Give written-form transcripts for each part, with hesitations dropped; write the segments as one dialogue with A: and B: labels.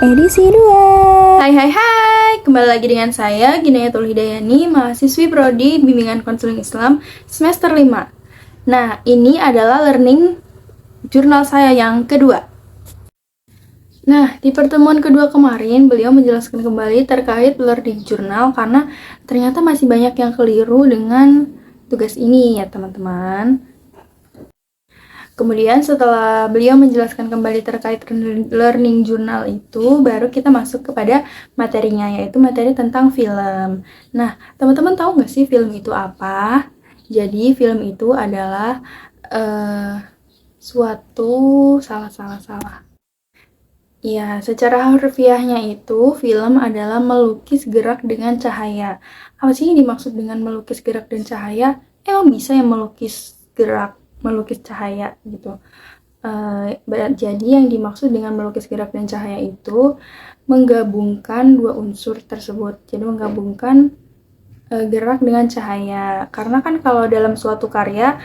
A: edisi 2.
B: Hai hai hai, kembali lagi dengan saya Ginayatul Hidayani, mahasiswi Prodi Bimbingan Konseling Islam semester 5. Nah, ini adalah learning jurnal saya yang kedua. Nah, di pertemuan kedua kemarin, beliau menjelaskan kembali terkait learning journal karena ternyata masih banyak yang keliru dengan tugas ini ya teman-teman. Kemudian setelah beliau menjelaskan kembali terkait learning journal itu, baru kita masuk kepada materinya, yaitu materi tentang film. Nah, teman-teman tahu nggak sih film itu apa? Jadi, film itu adalah suatu salah. Ya, secara harfiahnya itu, film adalah melukis gerak dengan cahaya. Apa sih yang dimaksud dengan melukis gerak dan cahaya? Emang bisa yang melukis gerak, melukis cahaya gitu. Jadi yang dimaksud dengan melukis gerak dan cahaya itu menggabungkan dua unsur tersebut. Jadi menggabungkan gerak dengan cahaya. Karena kan kalau dalam suatu karya,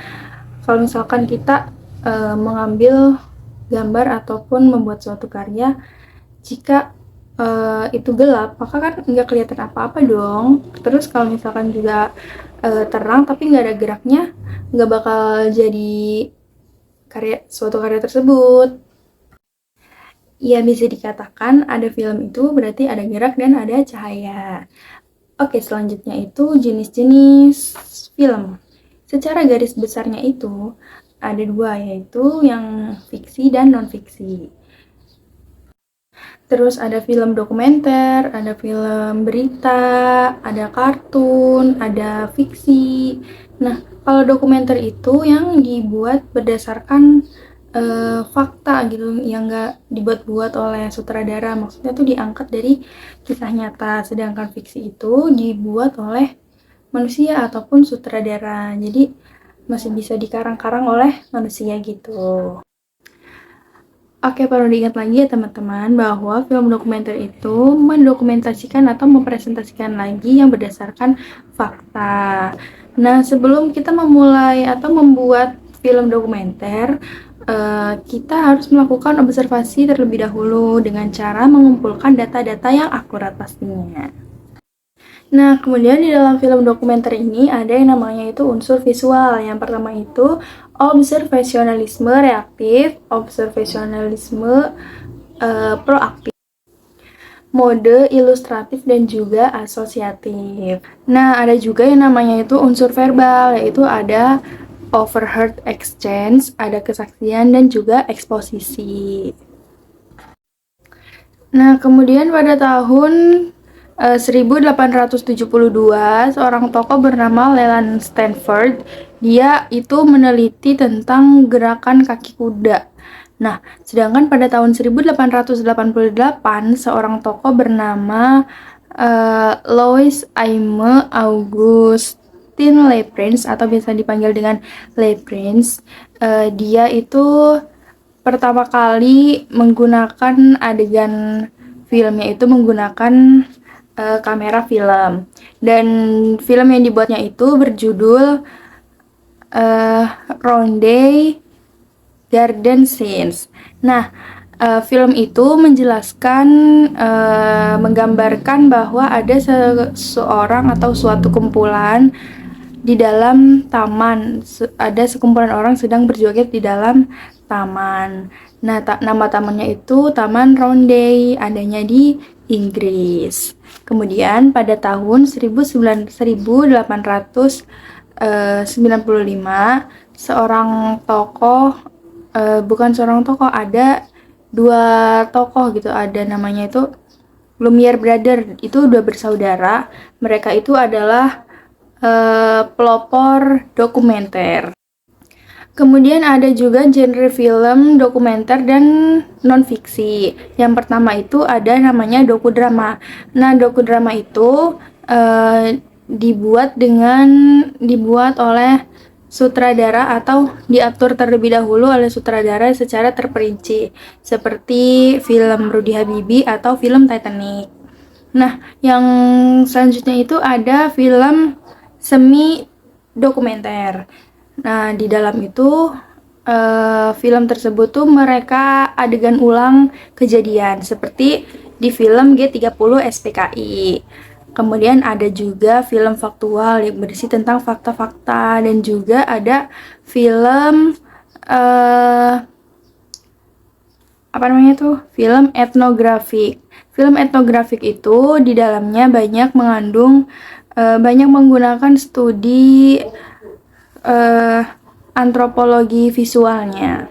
B: kalau misalkan kita mengambil gambar ataupun membuat suatu karya, jika itu gelap, maka kan nggak kelihatan apa-apa dong. Terus kalau misalkan juga terang tapi nggak ada geraknya, nggak bakal jadi suatu karya tersebut. Ya, bisa dikatakan ada film itu berarti ada gerak dan ada cahaya. Oke, selanjutnya itu jenis-jenis film. Secara garis besarnya itu ada dua, yaitu yang fiksi dan non-fiksi. Terus ada film dokumenter, ada film berita, ada kartun, ada fiksi. Nah, kalau dokumenter itu yang dibuat berdasarkan fakta gitu, yang nggak dibuat-buat oleh sutradara. Maksudnya tuh diangkat dari kisah nyata. Sedangkan fiksi itu dibuat oleh manusia ataupun sutradara. Jadi masih bisa dikarang-karang oleh manusia gitu. Oke, perlu diingat lagi ya teman-teman bahwa film dokumenter itu mendokumentasikan atau mempresentasikan lagi yang berdasarkan fakta. Nah, sebelum kita memulai atau membuat film dokumenter, kita harus melakukan observasi terlebih dahulu dengan cara mengumpulkan data-data yang akurat pastinya. Nah, kemudian di dalam film dokumenter ini ada yang namanya itu unsur visual. Yang pertama itu observasionalisme reaktif, observasionalisme proaktif, mode ilustratif dan juga asosiatif. Nah, ada juga yang namanya itu unsur verbal, yaitu ada overheard exchange, ada kesaksian dan juga eksposisi. Nah, kemudian pada tahun 1872, seorang tokoh bernama Leland Stanford, dia itu meneliti tentang gerakan kaki kuda. Nah, sedangkan pada tahun 1888, seorang tokoh bernama Louis Aime Augustin Léprince atau biasa dipanggil dengan Léprince, dia itu pertama kali menggunakan adegan filmnya itu menggunakan kamera film, dan film yang dibuatnya itu berjudul Ronde Garden Scenes. Nah, film itu menjelaskan, menggambarkan bahwa ada seseorang atau suatu kumpulan di dalam taman, ada sekumpulan orang sedang berjoget di dalam taman. Nah, nama tamannya itu Taman Ronde, adanya di Inggris. Kemudian pada tahun 1895, ada dua tokoh gitu, ada namanya itu Lumiere Brother, itu dua bersaudara. Mereka itu adalah pelopor dokumenter. Kemudian ada juga genre film dokumenter dan non-fiksi. Yang pertama itu ada namanya dokudrama. Nah, dokudrama itu dibuat oleh sutradara atau diatur terlebih dahulu oleh sutradara secara terperinci, seperti film Rudy Habibie atau film Titanic. Nah, yang selanjutnya itu ada film semi dokumenter. Nah, di dalam itu film tersebut tuh mereka adegan ulang kejadian, seperti di film G30 SPKI. Kemudian ada juga film faktual yang berisi tentang fakta-fakta, dan juga ada film film etnografik. Film etnografik itu di dalamnya banyak menggunakan studi antropologi visualnya.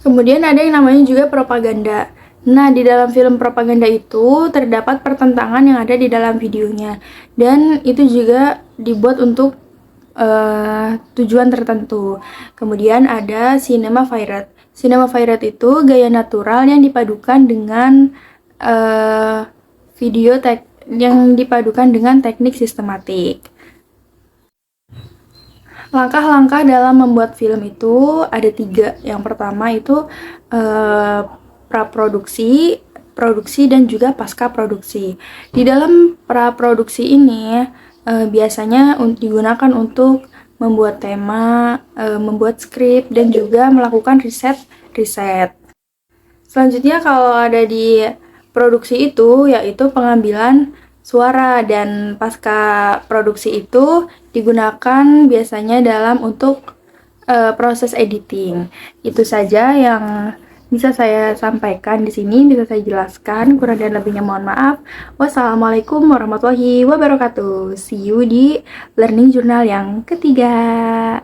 B: Kemudian ada yang namanya juga propaganda. Nah, di dalam film propaganda itu terdapat pertentangan yang ada di dalam videonya, dan itu juga dibuat untuk tujuan tertentu. Kemudian ada cinema virate. Cinema virate itu gaya natural yang dipadukan dengan teknik sistematik. Langkah-langkah dalam membuat film itu ada 3. Yang pertama itu praproduksi, produksi, dan juga pasca produksi. Di dalam praproduksi ini biasanya digunakan untuk membuat tema, membuat skrip, dan juga melakukan riset. Selanjutnya kalau ada di produksi itu yaitu pengambilan suara, dan pasca produksi itu digunakan biasanya untuk proses editing. Itu saja yang bisa saya sampaikan di sini, bisa saya jelaskan. Kurang dan lebihnya mohon maaf. Wassalamualaikum warahmatullahi wabarakatuh. See you di Learning Journal yang ketiga.